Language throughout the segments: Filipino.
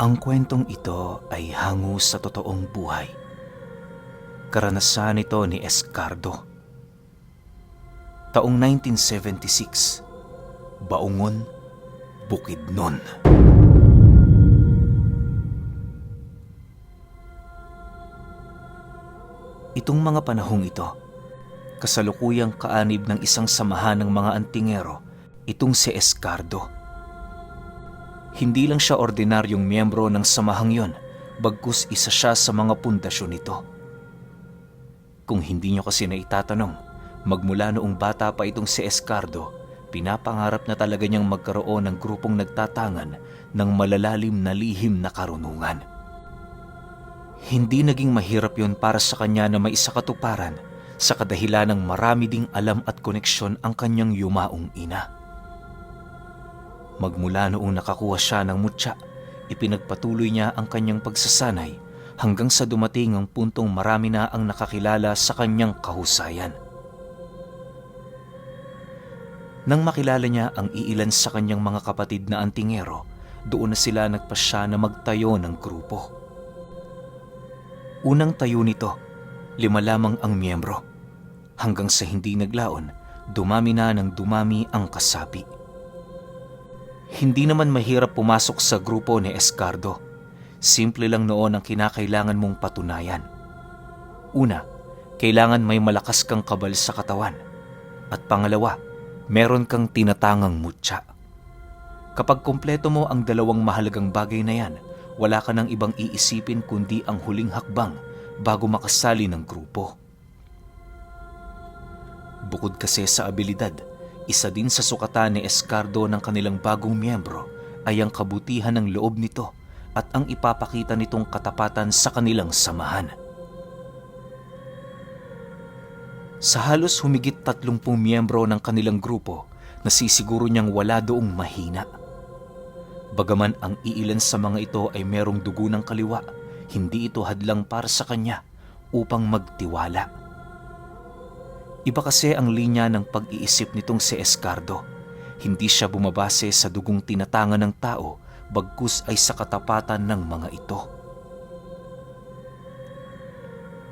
Ang kwentong ito ay hango sa totoong buhay. Karanasan ito ni Escardo. Taong 1976, Baungon, Bukidnon. Itong mga panahong ito, kasalukuyang kaanib ng isang samahan ng mga antingero, itong si Escardo. Hindi lang siya ordinaryong miyembro ng samahang yon, bagkus isa siya sa mga pundasyon nito. Kung hindi nyo kasi naitatanong, magmula noong bata pa itong si Escardo, pinapangarap na talaga niyang magkaroon ng grupong nagtatangan ng malalalim na lihim na karunungan. Hindi naging mahirap yon para sa kanya na may isakatuparan sa kadahilan ng marami ding alam at koneksyon ang kanyang yumaong ina. Magmula noong nakakuha siya ng mutya, ipinagpatuloy niya ang kanyang pagsasanay hanggang sa dumating ang puntong marami na ang nakakilala sa kanyang kahusayan. Nang makilala niya ang iilan sa kanyang mga kapatid na antingero, doon na sila nagpasya na magtayo ng grupo. Unang tayo nito, 5 lamang ang miyembro. Hanggang sa hindi naglaon, dumami na ng dumami ang kasapi. Hindi naman mahirap pumasok sa grupo ni Escardo. Simple lang noon ang kinakailangan mong patunayan. Una, kailangan may malakas kang kabal sa katawan. At pangalawa, meron kang tinatangang mutya. Kapag kumpleto mo ang 2 mahalagang bagay na yan, wala ka nang ibang iisipin kundi ang huling hakbang bago makasali ng grupo. Bukod kasi sa abilidad, isa din sa sukatan ni Escardo ng kanilang bagong miyembro ay ang kabutihan ng loob nito at ang ipapakita nitong katapatan sa kanilang samahan. Sa halos humigit 30 miyembro ng kanilang grupo, nasisiguro niyang wala doong mahina. Bagaman ang iilan sa mga ito ay merong dugo ng kaliwa, hindi ito hadlang para sa kanya upang magtiwala. Iba kasi ang linya ng pag-iisip nitong si Escardo. Hindi siya bumabase sa dugong tinatangan ng tao, bagkus ay sa katapatan ng mga ito.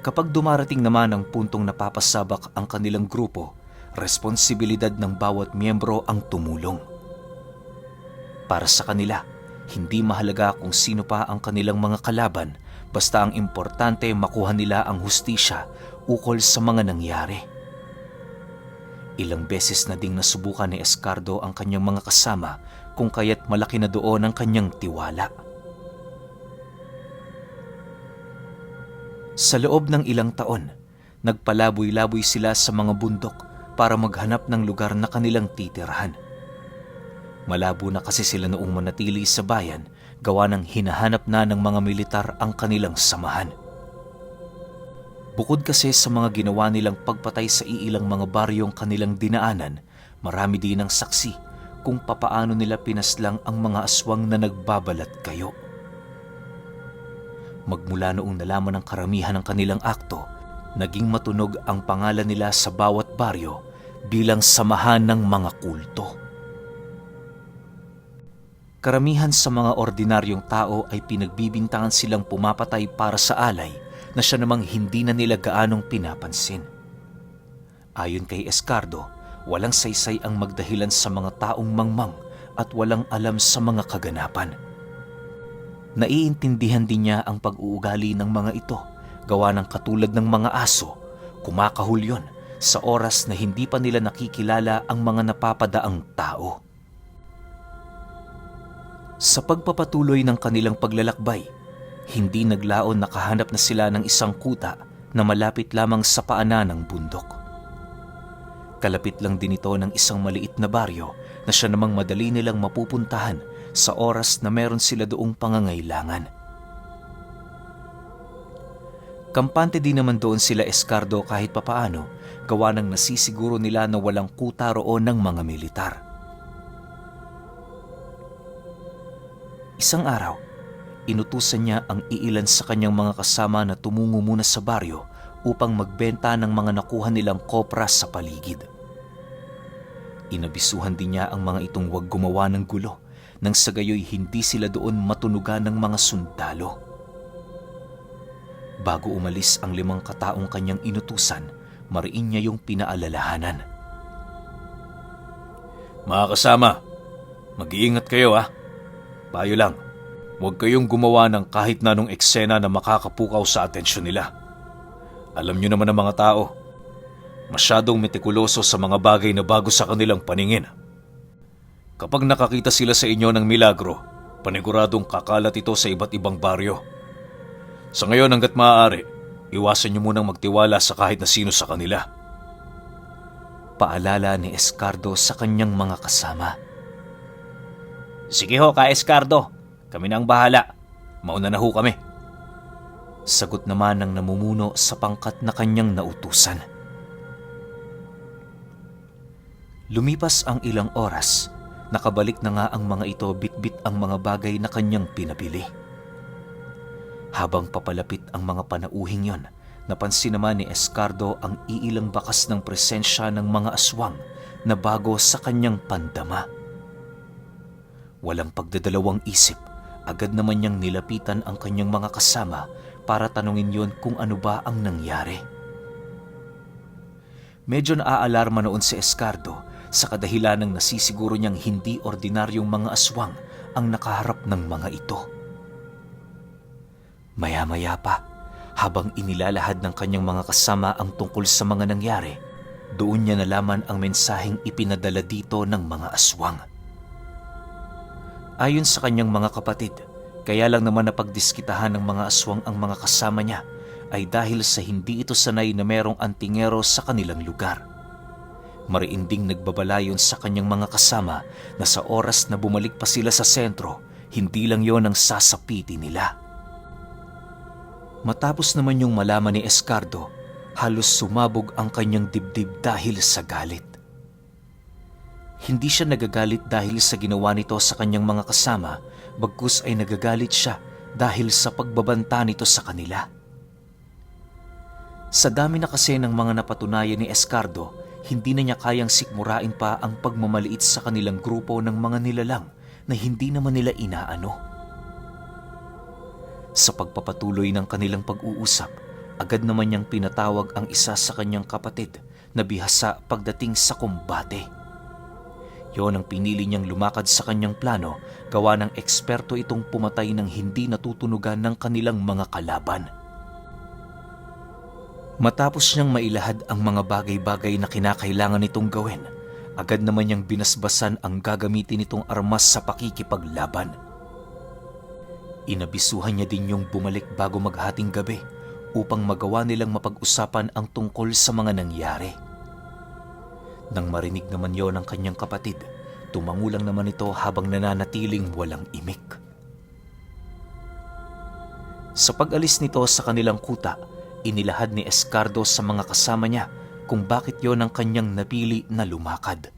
Kapag dumarating naman ang puntong napapasabak ang kanilang grupo, responsibilidad ng bawat miyembro ang tumulong. Para sa kanila, hindi mahalaga kung sino pa ang kanilang mga kalaban, basta ang importante makuha nila ang hustisya ukol sa mga nangyari. Ilang beses na ding nasubukan ni Escardo ang kanyang mga kasama kung kaya't malaki na doon ang kanyang tiwala. Sa loob ng ilang taon, nagpalaboy-laboy sila sa mga bundok para maghanap ng lugar na kanilang titirhan. Malabo na kasi sila noong manatili sa bayan, gawa ng hinahanap na ng mga militar ang kanilang samahan. Bukod kasi sa mga ginawa nilang pagpatay sa iilang mga baryong kanilang dinaanan, marami din ang saksi kung papaano nila pinaslang ang mga aswang na nagbabalat kayo. Magmula noong nalaman ng karamihan ng kanilang akto, naging matunog ang pangalan nila sa bawat baryo bilang samahan ng mga kulto. Karamihan sa mga ordinaryong tao ay pinagbibintangan silang pumapatay para sa alay na siya namang hindi na nila gaanong pinapansin. Ayon kay Escardo, walang saysay ang magdahilan sa mga taong mangmang at walang alam sa mga kaganapan. Naiintindihan din niya ang pag-uugali ng mga ito, gawa ng katulad ng mga aso, kumakahul yon sa oras na hindi pa nila nakikilala ang mga napapadaang tao. Sa pagpapatuloy ng kanilang paglalakbay, hindi naglaon nakahanap na sila ng isang kuta na malapit lamang sa paanan ng bundok. Kalapit lang din ito ng isang maliit na baryo na siya namang madali nilang mapupuntahan sa oras na meron sila doong pangangailangan. Kampante din naman doon sila Escardo kahit papaano, gawa ng nasisiguro nila na walang kuta roon ng mga militar. Isang araw, inutusan niya ang iilan sa kanyang mga kasama na tumungo muna sa baryo upang magbenta ng mga nakuha nilang kopra sa paligid. Inabisuhan din niya ang mga itong huwag gumawa ng gulo nang sa gayoy hindi sila doon matunugan ng mga sundalo. Bago umalis ang 5 kataong kanyang inutusan, mariin niya yung pinaalalahanan. Mga kasama, mag-iingat kayo ha. Payo lang, huwag kayong gumawa ng kahit na anong eksena na makakapukaw sa atensyon nila. Alam niyo naman ang mga tao, masyadong metikuloso sa mga bagay na bago sa kanilang paningin. Kapag nakakita sila sa inyo ng milagro, paniguradong kakalat ito sa iba't ibang baryo. Sa ngayon hanggat maaari, iwasan niyo munang magtiwala sa kahit na sino sa kanila. Paalala ni Escardo sa kanyang mga kasama. Sige ho, Ka Escardo. Kami na ang bahala. Mauna na ho kami. Sagot naman ng namumuno sa pangkat na kanyang nautusan. Lumipas ang ilang oras, nakabalik na nga ang mga ito bitbit ang mga bagay na kanyang pinabili. Habang papalapit ang mga panauhing yon, napansin naman ni Escardo ang iilang bakas ng presensya ng mga aswang na bago sa kanyang pandama. Walang pagdadalawang isip, agad naman niyang nilapitan ang kanyang mga kasama para tanungin yon kung ano ba ang nangyari. Medyo naaalarma noon si Escardo sa kadahilan ng nasisiguro niyang hindi ordinaryong mga aswang ang nakaharap ng mga ito. Maya-maya pa, habang inilalahad ng kanyang mga kasama ang tungkol sa mga nangyari, doon niya nalaman ang mensaheng ipinadala dito ng mga aswang. Ayon sa kanyang mga kapatid, kaya lang naman napagdiskitahan ng mga aswang ang mga kasama niya ay dahil sa hindi ito sanay na merong antingero sa kanilang lugar. Mariinding nagbabalayon sa kanyang mga kasama na sa oras na bumalik pa sila sa sentro, hindi lang yon ang sasapiti nila. Matapos naman yung malaman ni Escardo, halos sumabog ang kanyang dibdib dahil sa galit. Hindi siya nagagalit dahil sa ginawa nito sa kanyang mga kasama, bagkus ay nagagalit siya dahil sa pagbabanta nito sa kanila. Sa dami na kasi ng mga napatunayan ni Escardo, hindi na niya kayang sikmurain pa ang pagmamaliit sa kanilang grupo ng mga nilalang na hindi naman nila inaano. Sa pagpapatuloy ng kanilang pag-uusap, agad naman niyang pinatawag ang isa sa kanyang kapatid na bihasa pagdating sa kumbate. Yon ang pinili niyang lumakad sa kanyang plano, gawa ng eksperto itong pumatay ng hindi natutunugan ng kanilang mga kalaban. Matapos niyang mailahad ang mga bagay-bagay na kinakailangan nitong gawin, agad naman niyang binasbasan ang gagamitin nitong armas sa pakikipaglaban. Inabisuhan niya din yung bumalik bago maghating gabi upang magawa nilang mapag-usapan ang tungkol sa mga nangyari. Nang marinig naman yon ng kanyang kapatid, tumangulang naman ito habang nananatiling walang imik. Sa pag-alis nito sa kanilang kuta, inilahad ni Escardo sa mga kasama niya kung bakit yon ang kanyang napili na lumakad.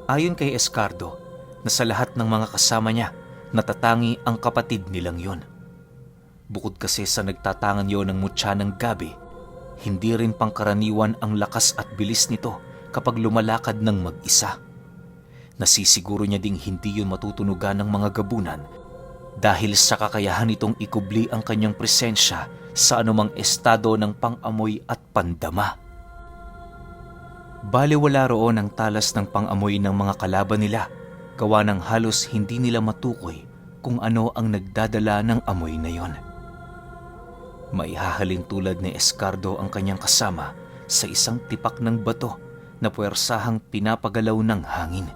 Ayon kay Escardo, na sa lahat ng mga kasama niya, natatangi ang kapatid nilang yon. Bukod kasi sa nagtatangan yon ng mutya ng gabi, hindi rin pangkaraniwan ang lakas at bilis nito kapag lumalakad ng mag-isa. Nasisiguro niya ding hindi yun matutunugan ng mga gabunan dahil sa kakayahan nitong ikubli ang kanyang presensya sa anumang estado ng pang-amoy at pandama. Baliwala roon ang talas ng pang-amoy ng mga kalaban nila, gawa ng halos hindi nila matukoy kung ano ang nagdadala ng amoy na yon. Maihahalin tulad ni Escardo ang kanyang kasama sa isang tipak ng bato na puwersahang pinapagalaw ng hangin.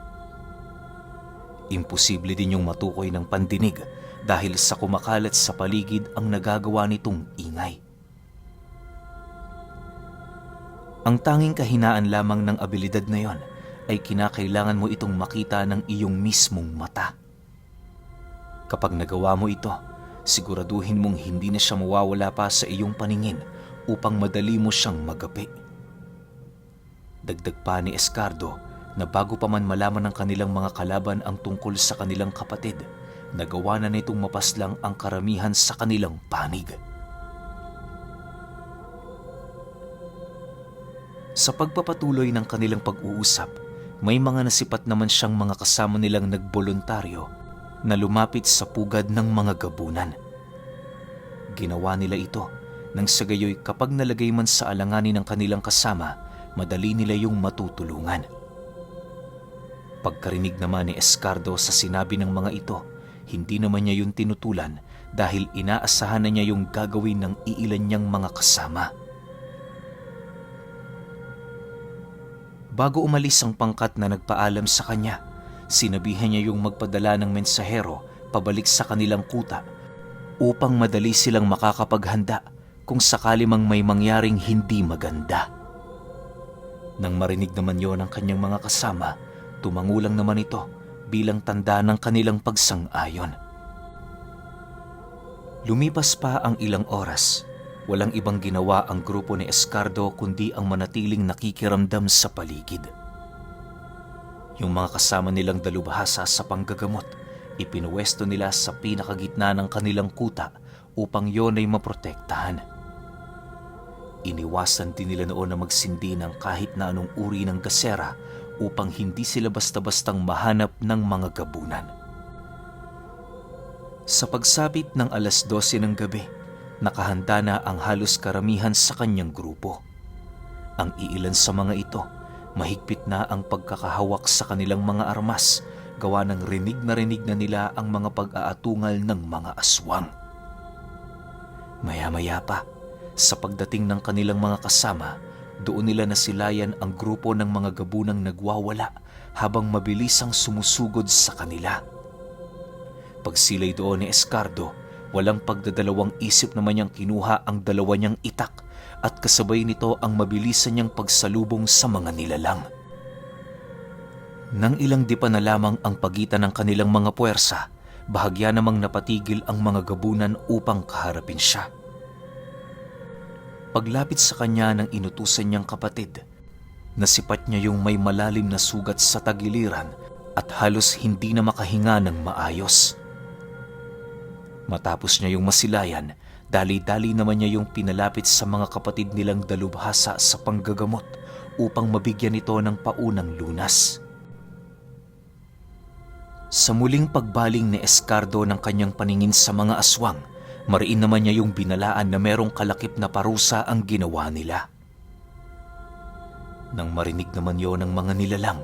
Imposible din yung matukoy ng pandinig dahil sa kumakalat sa paligid ang nagagawa nitong ingay. Ang tanging kahinaan lamang ng abilidad na yon ay kinakailangan mo itong makita ng iyong mismong mata. Kapag nagawa mo ito, siguraduhin mong hindi na siya mawawala pa sa iyong paningin upang madali mo siyang magapi. Dagdag pa ni Escardo na bago pa man malaman ng kanilang mga kalaban ang tungkol sa kanilang kapatid, nagawa na nitong mapaslang ang karamihan sa kanilang panig. Sa pagpapatuloy ng kanilang pag-uusap, may mga nasipat naman siyang mga kasama nilang nagboluntaryo na lumapit sa pugad ng mga gabunan. Ginawa nila ito nang sa gayoy kapag nalagay man sa alanganin ng kanilang kasama, madali nila yung matutulungan. Pagkarinig naman ni Escardo sa sinabi ng mga ito, hindi naman niya yun tinutulan dahil inaasahan na niya yung gagawin ng iilan niyang mga kasama. Bago umalis ang pangkat na nagpaalam sa kanya, sinabihan niya yung magpadala ng mensahero pabalik sa kanilang kuta upang madali silang makakapaghanda kung sakali mang may mangyaring hindi maganda. Nang marinig naman yon ng kanyang mga kasama, tumangulang naman ito bilang tanda ng kanilang pagsang-ayon. Lumipas pa ang ilang oras. Walang ibang ginawa ang grupo ni Escardo kundi ang manatiling nakikiramdam sa paligid. Yung mga kasama nilang dalubhasa sa panggagamot, ipinuwesto nila sa pinakagitna ng kanilang kuta upang yon ay maprotektahan. Iniwasan din nila noon na magsindi ng kahit na anong uri ng gasera upang hindi sila basta-bastang mahanap ng mga gabunan. Sa pagsapit ng 12:00 ng gabi, nakahanda na ang halos karamihan sa kanyang grupo. Ang iilan sa mga ito, mahigpit na ang pagkakahawak sa kanilang mga armas, gawa ng rinig na nila ang mga pag-aatungal ng mga aswang. Maya-maya pa, sa pagdating ng kanilang mga kasama, doon nila nasilayan ang grupo ng mga gabunang nagwawala habang mabilisang sumusugod sa kanila. Pagsilay doon ni Escardo, walang pagdadalawang isip naman niyang kinuha ang dalawa niyang itak at kasabay nito ang mabilisan niyang pagsalubong sa mga nilalang. Nang ilang dipa na lamang ang pagitan ng kanilang mga puwersa, bahagya namang napatigil ang mga gabunan upang kaharapin siya. Paglapit sa kanya ng inutusan niyang kapatid, nasipat niya yung may malalim na sugat sa tagiliran at halos hindi na makahinga ng maayos. Matapos niya yung masilayan, dali-dali naman niya yung pinalapit sa mga kapatid nilang dalubhasa sa panggagamot upang mabigyan ito ng paunang lunas. Sa muling pagbaling ni Escardo ng kanyang paningin sa mga aswang, mariin naman niya yung binalaan na merong kalakip na parusa ang ginawa nila. Nang marinig naman yon ng mga nilalang,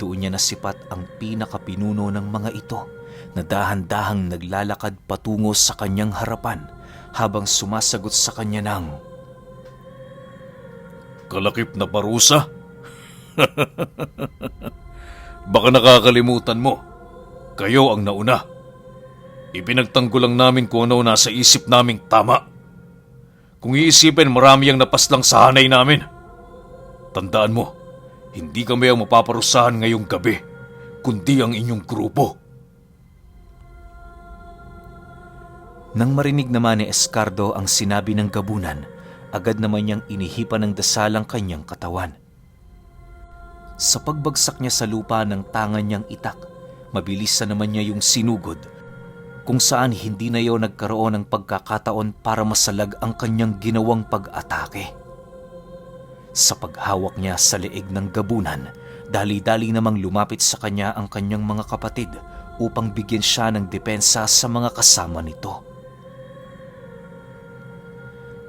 doon niya nasipat ang pinakapinuno ng mga ito na dahan-dahang naglalakad patungo sa kanyang harapan habang sumasagot sa kanya ng, "Kalakip na parusa? Baka nakakalimutan mo. Kayo ang nauna. Ipinagtanggol lang namin kung ano nasa isip naming tama. Kung iisipin, marami ang napaslang sa hanay namin. Tandaan mo, hindi kami ang mapaparusahan ngayong gabi, kundi ang inyong grupo." Nang marinig naman ni Escardo ang sinabi ng gabunan, agad naman niyang inihipan ng dasal ang kanyang katawan. Sa pagbagsak niya sa lupa ng tangan niyang itak, mabilis na naman niya yung sinugod, kung saan hindi na yon nagkaroon ng pagkakataon para masalag ang kanyang ginawang pag-atake. Sa paghawak niya sa leeg ng gabunan, dali-dali namang lumapit sa kanya ang kanyang mga kapatid upang bigyan siya ng depensa sa mga kasama nito.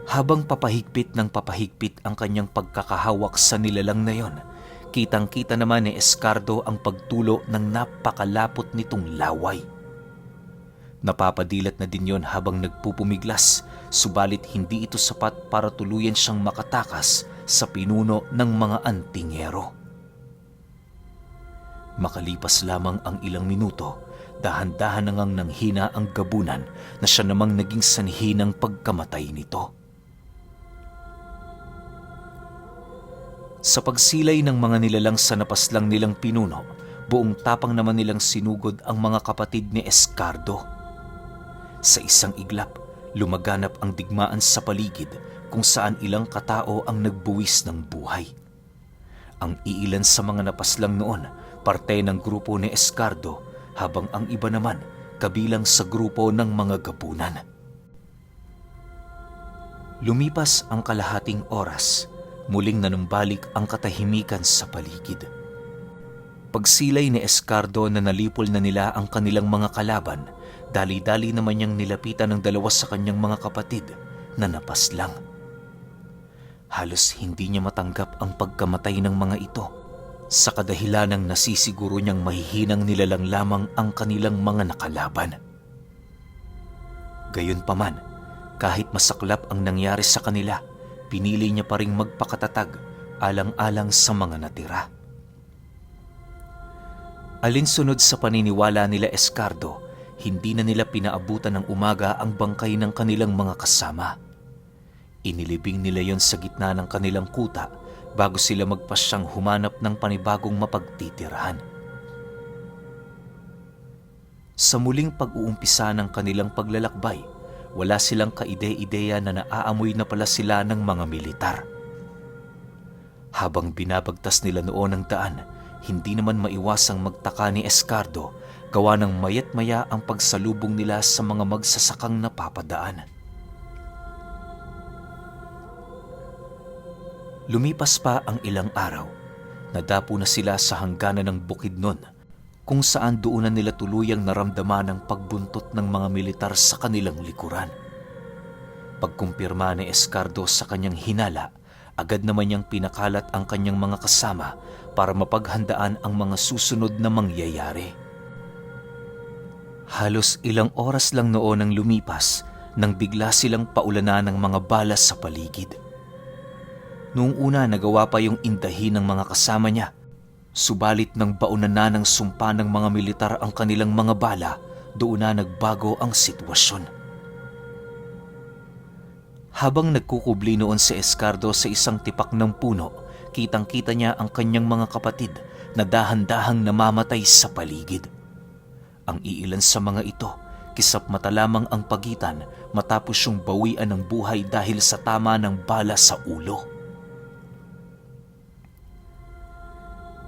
Habang papahigpit ng papahigpit ang kanyang pagkakahawak sa nilalang na yon, kitang-kita naman ni Escardo ang pagtulo ng napakalapot nitong laway. Napapadilat na din yon habang nagpupumiglas, subalit hindi ito sapat para tuluyan siyang makatakas sa pinuno ng mga antingero. Makalipas lamang ang ilang minuto, dahan-dahan na ngang nanghina ang gabunan na siya namang naging sanhi ng pagkamatay nito. Sa pagsilay ng mga nilalang sa napaslang nilang pinuno, buong tapang naman nilang sinugod ang mga kapatid ni Escardo. Sa isang iglap, lumaganap ang digmaan sa paligid kung saan ilang katao ang nagbuwis ng buhay. Ang iilan sa mga napaslang noon, parte ng grupo ni Escardo, habang ang iba naman kabilang sa grupo ng mga gabunan. Lumipas ang kalahating oras, muling nanumbalik ang katahimikan sa paligid. Pagsilay ni Escardo na nalipol na nila ang kanilang mga kalaban, dali-dali naman niyang nilapitan ng dalawa sa kanyang mga kapatid na napaslang. Halos hindi niya matanggap ang pagkamatay ng mga ito sa kadahilanang nasisiguro niyang mahihinang nilalang lamang ang kanilang mga nakalaban. Gayunpaman, kahit masaklap ang nangyari sa kanila, pinili niya pa ring magpakatatag alang-alang sa mga natira. Alinsunod sa paniniwala nila Escardo, hindi na nila pinaabutan ng umaga ang bangkay ng kanilang mga kasama. Inilibing nila yon sa gitna ng kanilang kuta bago sila magpasyang humanap ng panibagong mapagtitirahan. Sa muling pag-uumpisa ng kanilang paglalakbay, wala silang kaide-ideya na naaamoy na pala sila ng mga militar. Habang binabagtas nila noon ang daan, hindi naman maiwasang magtaka ni Escardo gawa ng mayat-maya ang pagsalubong nila sa mga magsasakang napapadaan. Lumipas pa ang ilang araw, nadapo na sila sa hangganan ng Bukidnon, kung saan doon na nila tuluyang naramdaman ang pagbuntot ng mga militar sa kanilang likuran. Pagkumpirma ni Escardo sa kanyang hinala, agad naman niyang pinakalat ang kanyang mga kasama para mapaghandaan ang mga susunod na mangyayari. Halos ilang oras lang noon ang lumipas nang bigla silang paulanan ng mga bala sa paligid. Noong una nagawa pa yung indahin ng mga kasama niya, subalit nang baunan na ng sumpa ng mga militar ang kanilang mga bala, doon na nagbago ang sitwasyon. Habang nagkukubli noon si Escardo sa isang tipak ng puno, kitang-kita niya ang kanyang mga kapatid na dahan-dahang namamatay sa paligid. Ang iilan sa mga ito, kisap mata lamang ang pagitan matapos yung bawian ng buhay dahil sa tama ng bala sa ulo.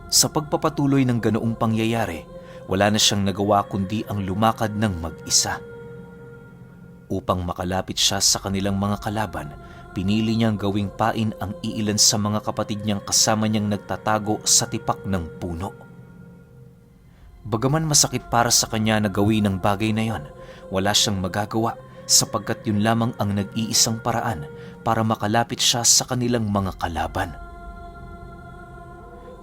Sa pagpapatuloy ng ganoong pangyayari, wala na siyang nagawa kundi ang lumakad ng mag-isa. Upang makalapit siya sa kanilang mga kalaban, pinili niyang gawing pain ang iilan sa mga kapatid niyang kasama niyang nagtatago sa tipak ng puno. Bagaman masakit para sa kanya na gawin ang bagay na yon, wala siyang magagawa sapagkat yun lamang ang nag-iisang paraan para makalapit siya sa kanilang mga kalaban.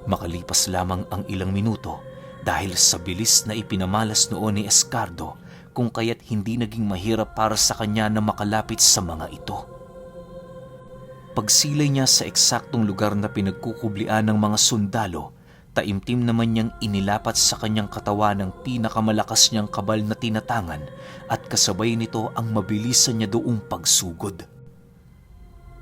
Makalipas lamang ang ilang minuto dahil sa bilis na ipinamalas noon ni Escardo, kung kaya't hindi naging mahirap para sa kanya na makalapit sa mga ito. Pagsilay niya sa eksaktong lugar na pinagkukublian ng mga sundalo, taimtim naman niyang inilapat sa kanyang katawan ng pinakamalakas niyang kabal na tinatangan at kasabay nito ang mabilisan niya doong pagsugod.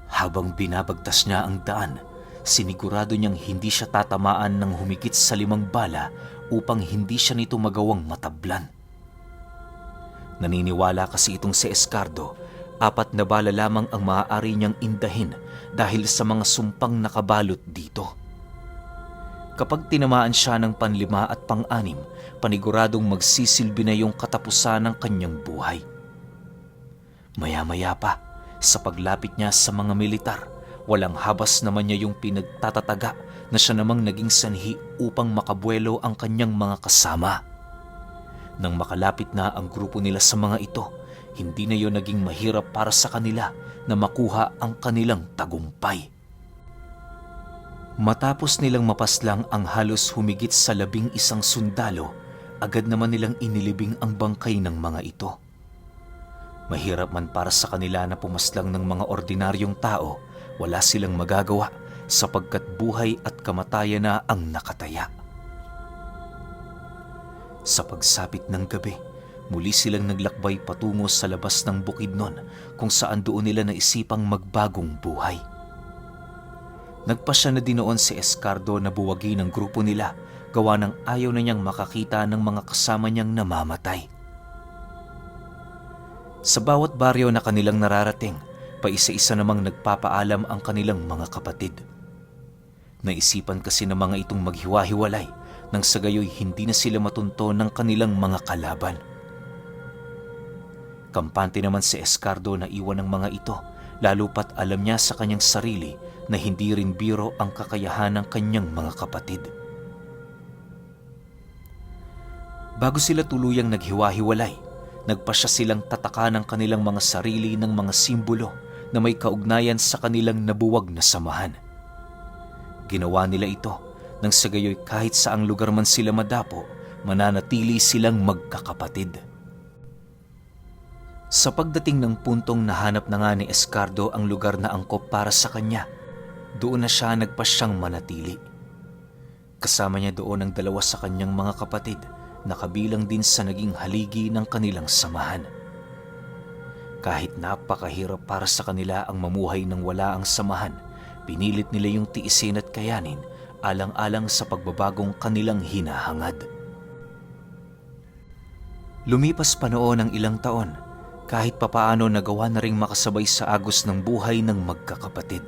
Habang binabagtas niya ang daan, sinigurado niyang hindi siya tatamaan ng humigit sa 5 bala upang hindi siya nito magawang matablan. Naniniwala kasi itong si Escardo, 4 na bala lamang ang maaari niyang indahin dahil sa mga sumpang nakabalot dito. Kapag tinamaan siya ng pang-5 at pang-6, paniguradong magsisilbi na yung katapusan ng kanyang buhay. Maya-maya pa, sa paglapit niya sa mga militar, walang habas naman niya yung pinagtatataga na siya namang naging sanhi upang makabuelo ang kanyang mga kasama. Nang makalapit na ang grupo nila sa mga ito, hindi na yun naging mahirap para sa kanila na makuha ang kanilang tagumpay. Matapos nilang mapaslang ang halos humigit sa 11 sundalo, agad naman nilang inilibing ang bangkay ng mga ito. Mahirap man para sa kanila na pumaslang ng mga ordinaryong tao, wala silang magagawa sapagkat buhay at kamatayan na ang nakataya. Sa pagsapit ng gabi, muli silang naglakbay patungo sa labas ng Bukidnon kung saan doon nila naisipang magbagong buhay. Nagpasya na din noon si Escardo na buwagin ang grupo nila gawa ng ayaw na niyang makakita ng mga kasama niyang namamatay. Sa bawat baryo na kanilang nararating, paisa-isa namang nagpapaalam ang kanilang mga kapatid. Naisipan kasi ng mga itong maghiwa-hiwalay nang sa gayoy hindi na sila matunto ng kanilang mga kalaban. Kampante naman si Escardo na iwan ng mga ito, lalo pat alam niya sa kanyang sarili na hindi rin biro ang kakayahan ng kanyang mga kapatid. Bago sila tuluyang naghiwa-hiwalay, nagpasya silang tataka ng kanilang mga sarili ng mga simbolo na may kaugnayan sa kanilang nabuwag na samahan. Ginawa nila ito nang sa gayoy kahit saang lugar man sila madapo, mananatili silang magkakapatid. Sa pagdating ng puntong nahanap na nga ni Escardo ang lugar na angkop para sa kanya, doon na siya nagpasyang manatili. Kasama niya doon ang 2 sa kanyang mga kapatid na kabilang din sa naging haligi ng kanilang samahan. Kahit napakahirap para sa kanila ang mamuhay ng wala ang samahan, pinilit nila yung tiisin at kayanin alang-alang sa pagbabagong kanilang hinahangad. Lumipas pa noon ang ilang taon, kahit papaano nagawa na ring makasabay sa agos ng buhay ng magkakapatid.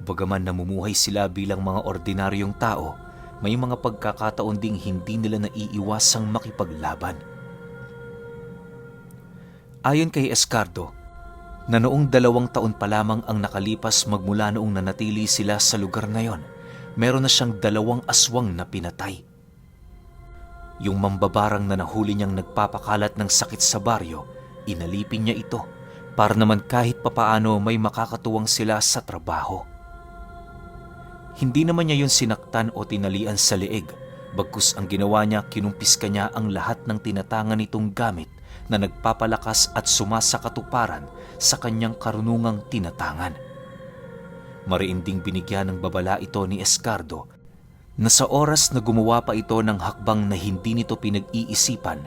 Bagaman namumuhay sila bilang mga ordinaryong tao, may mga pagkakataon ding hindi nila naiiwasang makipaglaban. Ayon kay Escardo, na noong 2 taon pa lamang ang nakalipas magmula noong nanatili sila sa lugar na yon, meron na siyang 2 aswang na pinatay. Yung mambabarang na nahuli niyang nagpapakalat ng sakit sa baryo, inalipin niya ito para naman kahit papaano may makakatuwang sila sa trabaho. Hindi naman niya yun sinaktan o tinalian sa leeg, bagkus ang ginawa niya, kinumpiska niya ang lahat ng tinatangan nitong gamit na nagpapalakas at sumasakatuparan sa kanyang karunungang tinatangan. Mariinding binigyan ng babala ito ni Escardo na sa oras na gumawa pa ito ng hakbang na hindi nito pinag-iisipan,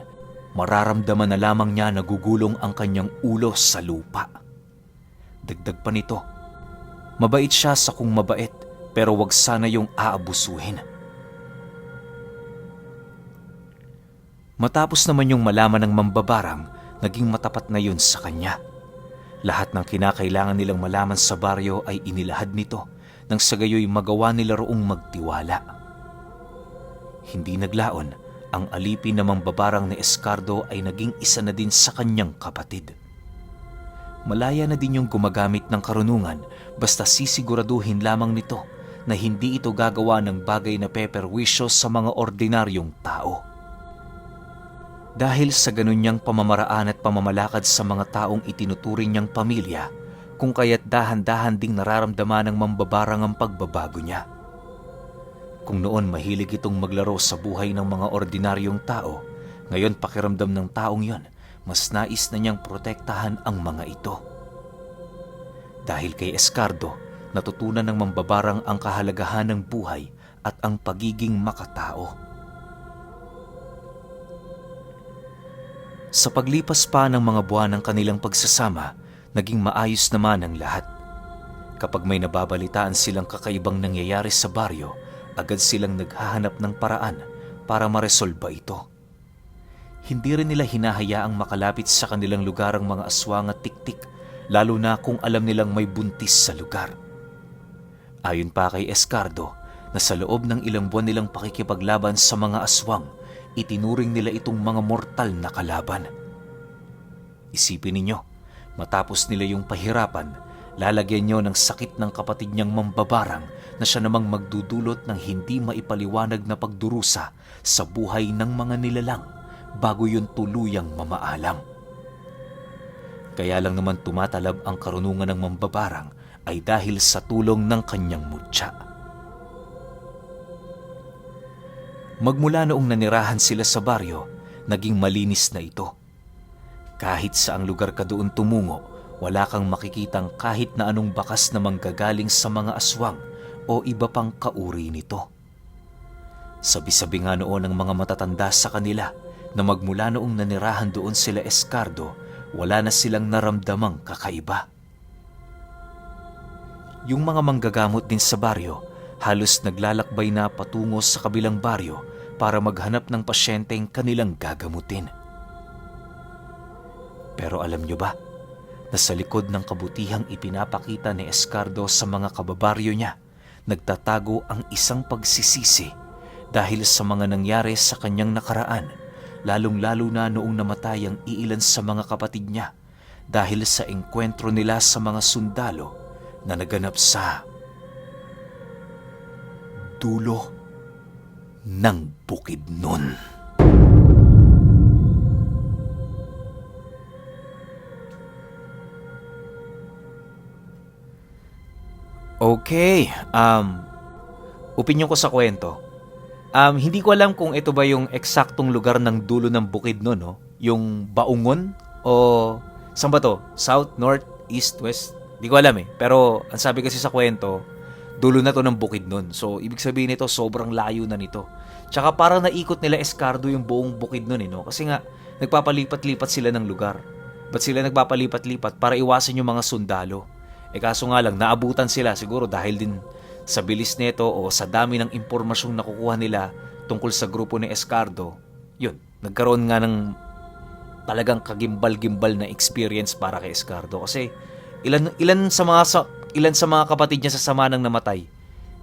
mararamdaman na lamang niya nagugulong ang kanyang ulo sa lupa. Dagdag pa nito, mabait siya sa kung mabait, pero wag sana yung aabusuhin. Matapos naman yung malaman ng mambabarang, naging matapat na yun sa kanya. Lahat ng kinakailangan nilang malaman sa baryo ay inilahad nito nang sa gayoy magawa nila roong magtiwala. Hindi naglaon, ang alipin na mambabarang ni Escardo ay naging isa na din sa kanyang kapatid. Malaya na din yung gumagamit ng karunungan basta sisiguraduhin lamang nito na hindi ito gagawa ng bagay na peperwisyo sa mga ordinaryong tao. Dahil sa ganun niyang pamamaraan at pamamalakad sa mga taong itinuturing niyang pamilya, kung kaya't dahan-dahan ding nararamdaman ng mambabarang ang pagbabago niya. Kung noon mahilig itong maglaro sa buhay ng mga ordinaryong tao, ngayon pakiramdam ng taong yon, mas nais na niyang protektahan ang mga ito. Dahil kay Escardo, natutunan ng mambabarang ang kahalagahan ng buhay at ang pagiging makatao. Sa paglipas pa ng mga buwan ng kanilang pagsasama, naging maayos naman ang lahat. Kapag may nababalitaan silang kakaibang nangyayari sa baryo, agad silang naghahanap ng paraan para maresolba ito. Hindi rin nila hinahayaang makalapit sa kanilang lugar ang mga aswang at tiktik, lalo na kung alam nilang may buntis sa lugar. Ayon pa kay Escardo, na sa loob ng ilang buwan nilang pakikipaglaban sa mga aswang, itinuring nila itong mga mortal na kalaban. Isipin ninyo, matapos nila yung pahirapan, lalagyan nyo ng sakit ng kapatid niyang mambabarang na siya namang magdudulot ng hindi maipaliwanag na pagdurusa sa buhay ng mga nilalang bago yun tuluyang mamaalam. Kaya lang naman tumatalab ang karunungan ng mambabarang ay dahil sa tulong ng kanyang mutya. Magmula noong nanirahan sila sa baryo, naging malinis na ito. Kahit saang lugar ka doon tumungo, wala kang makikitang kahit na anong bakas na manggagaling sa mga aswang o iba pang kauri nito. Sabi-sabi nga noon ng mga matatanda sa kanila na magmula noong nanirahan doon sila Escardo, wala na silang naramdamang kakaiba. Yung mga manggagamot din sa baryo, halos naglalakbay na patungo sa kabilang baryo para maghanap ng pasyenteng kanilang gagamutin. Pero alam nyo ba, na sa likod ng kabutihang ipinapakita ni Escardo sa mga kababaryo niya, nagtatago ang isang pagsisisi dahil sa mga nangyari sa kanyang nakaraan, lalong-lalo na noong namatay ang iilan sa mga kapatid niya dahil sa engkwentro nila sa mga sundalo na naganap sa dulo ng Bukidnon. Okay, opinyon ko sa kwento. Hindi ko alam kung ito ba yung eksaktong lugar ng dulo ng bukid no, no? Yung Baungon o saan ba to? South, North, East, West? Hindi ko alam eh. Pero ang sabi kasi sa kwento, dulo na to ng bukid nun. So, ibig sabihin nito, sobrang layo na nito. Tsaka parang naikot nila Escardo yung buong bukid nun eh, no? Kasi nga, nagpapalipat-lipat sila ng lugar. Ba't sila nagpapalipat-lipat? Para iwasan yung mga sundalo. Kaso nga lang, naabutan sila siguro dahil din sa bilis nito o sa dami ng impormasyong nakukuha nila tungkol sa grupo ni Escardo. Yun, nagkaroon nga ng talagang kagimbal-gimbal na experience para kay Escardo. Kasi ilan sa mga kapatid niya sa sama ng namatay.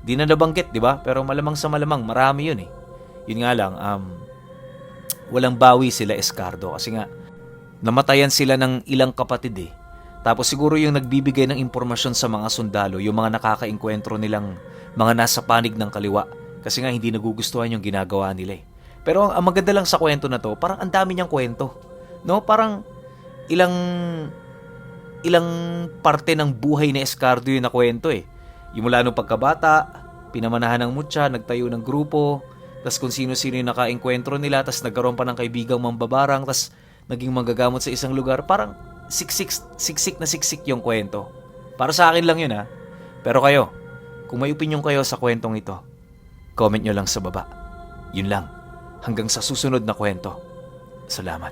Di na nabanggit, di ba? Pero malamang sa malamang, marami yun eh. Yun nga lang, walang bawi sila Escardo kasi nga namatayan sila ng ilang kapatid eh. Tapos siguro yung nagbibigay ng impormasyon sa mga sundalo, yung mga nakakaengkwentro nilang mga nasa panig ng kaliwa. Kasi nga hindi nagugustuhan yung ginagawa nila eh. Pero ang maganda lang sa kwento na to, parang ang dami niyang kwento. No? Parang ilang parte ng buhay ni Escardo yung nakwento eh. Yung mula nung pagkabata, pinamanahan ng mutya, nagtayo ng grupo, tas kung sino-sino yung nakaengkwentro nila, tas nagkaroon pa ng kaibigang mambabarang, tas naging manggagamot sa isang lugar. Parang siksik na siksik yung kwento. Para sa akin lang yun ha. Pero kayo, kung may opinion kayo sa kwentong ito, comment nyo lang sa baba. Yun lang. Hanggang sa susunod na kwento. Salamat.